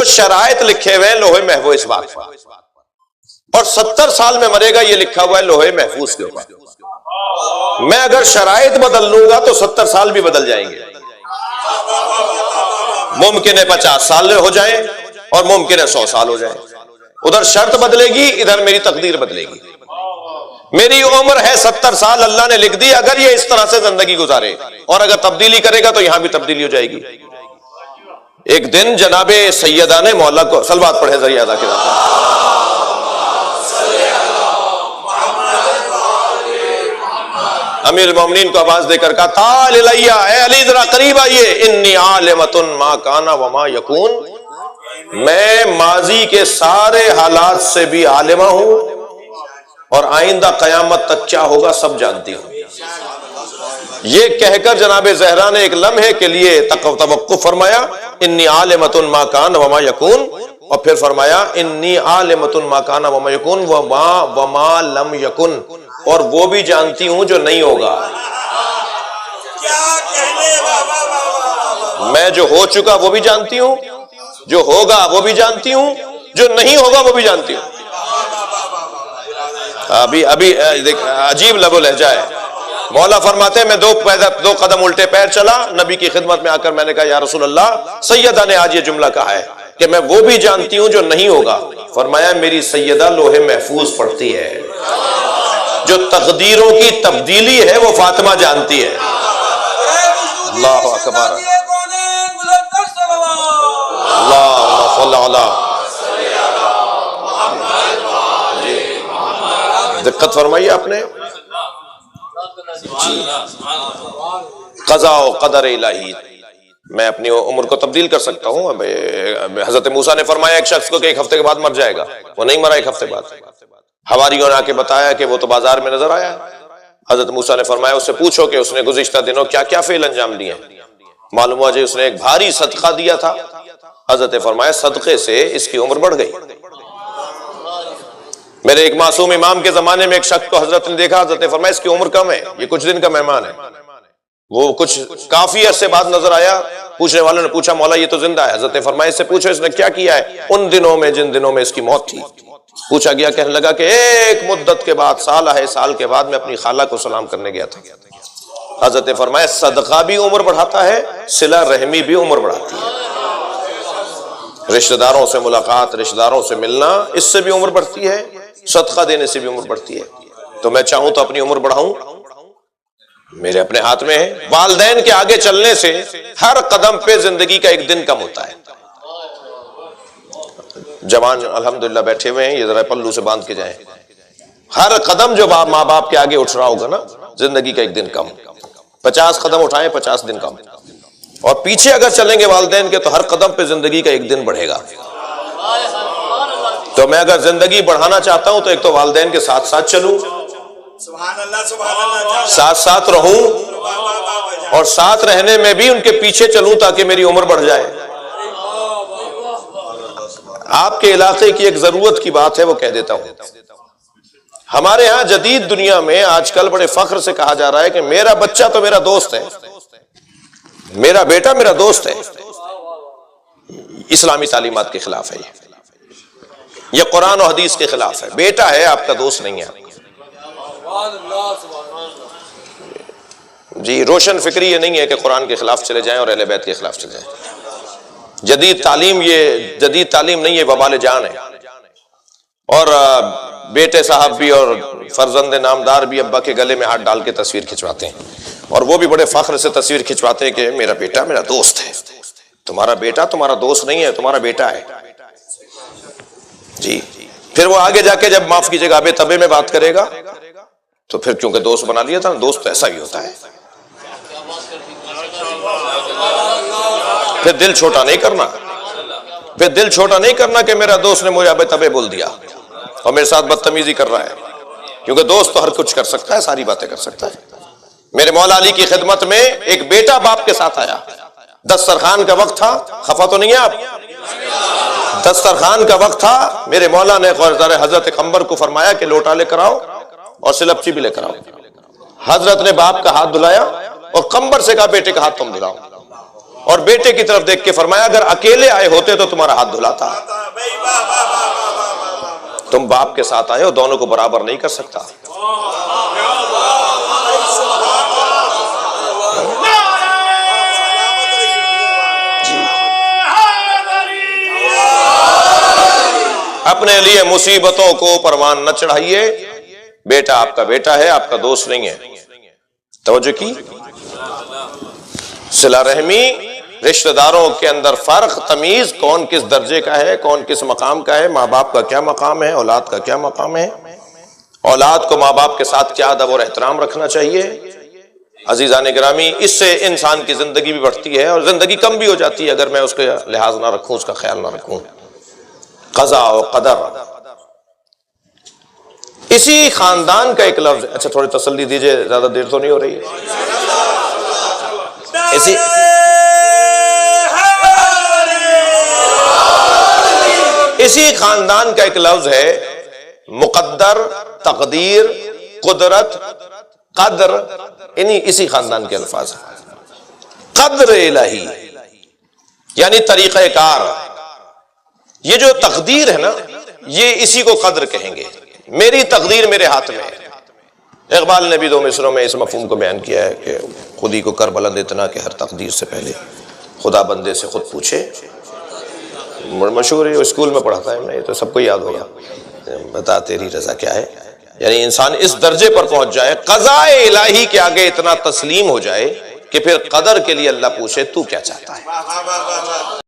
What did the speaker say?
शराइत लिखे हुए लोहे महफूज इस बात पर, और 70 साल में मरेगा ये लिखा हुआ है लोहे महफूज के ऊपर। मैं अगर शराइत बदल लूंगा तो 70 साल भी बदल जाएंगे। मुमकिन है 50 साल हो जाए और मुमकिन है 100 साल हो जाए। उधर शर्त बदलेगी, इधर मेरी तकदीर बदलेगी। मेरी उम्र है 70 साल, अल्लाह ने लिख दी अगर ये इस तरह से जिंदगी गुजारे, और अगर तब्दीली करेगा तो यहां भी तब्दीली हो जाएगी। एक दिन जनाबे सैयदा ने मौला को सलवात पढ़े जरिया अदा किया, अमीर मोमिनीन को आवाज देकर कहा ताल इलैया, ए अली जरा करीब आइए, इन्नी आलिमतुन मा काना व मा यकून, मैं माजी के सारे हालात से भी आलिमा हूं और आइंदा कयामत तक क्या होगा सब जानती हूं। ये कहकर जनाबे ज़हरा ने एक लम्हे के लिए तवक्कुफ फरमाया, इन्नी आलिमतुन मा कान व मा यकून, और फिर फरमाया इन्नी आलिमतुन मा कान व मा यकून व मा लम यकुन, और वो भी जानती हूं जो नहीं होगा। क्या कहने बाबा, मैं जो हो चुका वो भी जानती हूं, जो होगा वो भी जानती हूं, जो नहीं होगा वो भी जानती हूं। अभी अभी देख अजीब लबो लहजा है। मौला फरमाते हैं मैं दो कदम उल्टे पैर चला, नबी की खिदमत में आकर मैंने कहा या रसूल अल्लाह, सैयदा ने आज ये जुमला कहा है कि मैं वो भी जानती हूं जो नहीं होगा। फरमाया मेरी सैयदा लोहे महफूज पढ़ती है, जो तकदीरों की तब्दीली है वो फातिमा जानती है। अल्लाह अकबर, दिक्कत फरमाई आपने। क़ज़ा व क़दर इलाही, मैं अपनी उम्र को तब्दील कर सकता हूँ। हजरत मूसा ने फरमाया एक शख्स को कि 1 हफ्ते के बाद मर जाएगा, वो नहीं मरा 1 हफ्ते बाद। हवारियों ने आके बताया कि वो तो बाजार में नजर आया। हजरत मूसा ने फरमाया उससे पूछो कि उसने गुज़िश्ता दिनों क्या क्या फेल अंजाम दिए। मालूम हुआ जी उसने एक भारी सदका दिया था। हजरत ने फरमाया सदके से इसकी उम्र बढ़ गई। मेरे एक मासूम इमाम के जमाने में एक शख्स को हजरत ने देखा, हजरत ने फरमाया इसकी उम्र कम है, ये कुछ दिन का मेहमान है। वो कुछ काफी अरसे बाद नजर आया। पूछने वालों ने पूछा मौला ये तो जिंदा है। हजरत ने फरमाया इससे पूछो इसने क्या किया है उन दिनों में जिन दिनों में इसकी मौत थी। पूछा गया, कहने लगा कि एक मुद्दत के बाद, साल के बाद मैं अपनी खाला को सलाम करने गया था। हजरत ने फरमाया सदका भी उम्र बढ़ाता है, सिला रहमी भी उम्र बढ़ाती है। रिश्तेदारों से मुलाकात, रिश्तेदारों से मिलना, इससे भी उम्र बढ़ती है, सदका देने से भी उम्र बढ़ती है। तो मैं चाहूं तो अपनी उम्र बढ़ाऊं, मेरे अपने हाथ में है। वालिदैन के आगे चलने से हर कदम पे जिंदगी का एक दिन कम होता है। जवान अल्हम्दुलिल्लाह बैठे हुए हैं, ये जरा पल्लू से बांध के जाएं। हर कदम जो माँ बाप के आगे उठ रहा होगा ना, जिंदगी का एक दिन कम। 50 कदम उठाएं 50 दिन कम, और पीछे अगर चलेंगे वालिदैन के तो हर कदम पे जिंदगी का एक दिन बढ़ेगा। तो मैं अगर जिंदगी बढ़ाना चाहता हूं तो एक तो वालिदैन के साथ साथ चलूं, साथ साथ रहूं, और साथ रहने में भी उनके पीछे चलूं ताकि मेरी उम्र बढ़ जाए। आपके इलाके की एक जरूरत की बात है, वो कह देता हूं। हमारे यहां जदीद दुनिया में आजकल बड़े फख्र से कहा जा रहा है कि मेरा बच्चा तो मेरा दोस्त है, मेरा बेटा मेरा दोस्त है। इस्लामी तालीमात के खिलाफ है ये कुरान और हदीस के खिलाफ है। बेटा है आपका, दोस्त नहीं है जी। रोशन फिक्री ये नहीं है कि कुरान के खिलाफ चले जाएं और अहले बैत के खिलाफ चले जाएं। जदीद तालीम ये जदीद तालीम नहीं है, वबाल जान है। और बेटे साहब भी और फर्जंद नामदार भी अब्बा के गले में हाथ डाल के तस्वीर खिंचवाते हैं, और वो भी बड़े फख्र से तस्वीर खिंचवाते हैं कि मेरा बेटा मेरा दोस्त है। तुम्हारा बेटा तुम्हारा दोस्त नहीं है, तुम्हारा बेटा है जी। फिर वो आगे जाके जब माफ कीजिएगा अबे तबे में बात करेगा तो फिर क्योंकि दोस्त बना लिया था, दोस्त ऐसा ही होता है। फिर दिल छोटा नहीं करना, फिर दिल छोटा नहीं करना कि मेरा दोस्त ने मुझे अबे तबे बोल दिया और मेरे साथ बदतमीजी कर रहा है, क्योंकि दोस्त तो हर कुछ कर सकता है, सारी बातें कर सकता है। मेरे मौला अली की खिदमत में एक बेटा बाप के साथ आया। दस्तरखान का वक्त था, खफा तो नहीं है आप? दस्तरखान का वक्त था। मेरे मौला ने हजरत कंबर को फरमाया कि लोटा लेकर आओ और सिलपची भी लेकर आओ। हजरत ने बाप का हाथ धुलाया और कंबर से कहा बेटे का हाथ तुम धुलाओ, और बेटे की तरफ देख के फरमाया, अगर अकेले आए होते तो तुम्हारा हाथ धुलाता। तुम बाप के साथ आए हो, दोनों को बराबर नहीं कर सकता। अपने लिए मुसीबतों को परवान न चढ़ाइए। बेटा आपका बेटा है, आपका दोस्त नहीं है। तवज्जो की। सिला रहमी, रिश्तेदारों के अंदर फर्क, तमीज, कौन किस दर्जे का है, कौन किस मकाम का है, माँ बाप का क्या मकाम है, औलाद का क्या मकाम है, औलाद को माँ बाप के साथ क्या अदब और एहतराम रखना चाहिए। अजीजान गिरामी, इससे इंसान की जिंदगी भी बढ़ती है और जिंदगी कम भी हो जाती है अगर मैं उसका लिहाज ना रखूं, उसका ख्याल ना रखूं। क़ज़ा और क़दर, इसी खानदान का एक लफ्ज। अच्छा थोड़ी तसल्ली दीजिए, ज्यादा देर तो नहीं हो रही है। इसी खानदान का एक लफ्ज है मुक़द्दर, तकदीर, कुदरत, कद्र। इसी खानदान के अल्फाज हैं। कद्र इलाही यानी तरीक़ेकार। ये जो तकदीर है ना, ये इसी को कद्र कहेंगे। मेरी तकदीर मेरे हाथ में है। इक़बाल ने भी दो मिसरों में इस मफ़हूम को बयान किया है कि खुदी को कर बुलंद इतना कि हर तकदीर से पहले खुदा बंदे से खुद पूछे। मशहूर है, स्कूल में पढ़ाता है, ये तो सबको याद होगा। बता तेरी रजा क्या है। यानी इंसान इस दर्जे पर पहुंच जाए, क़ज़ाए इलाही के आगे इतना तस्लीम हो जाए कि फिर कदर के लिए अल्लाह पूछे तू क्या चाहता है।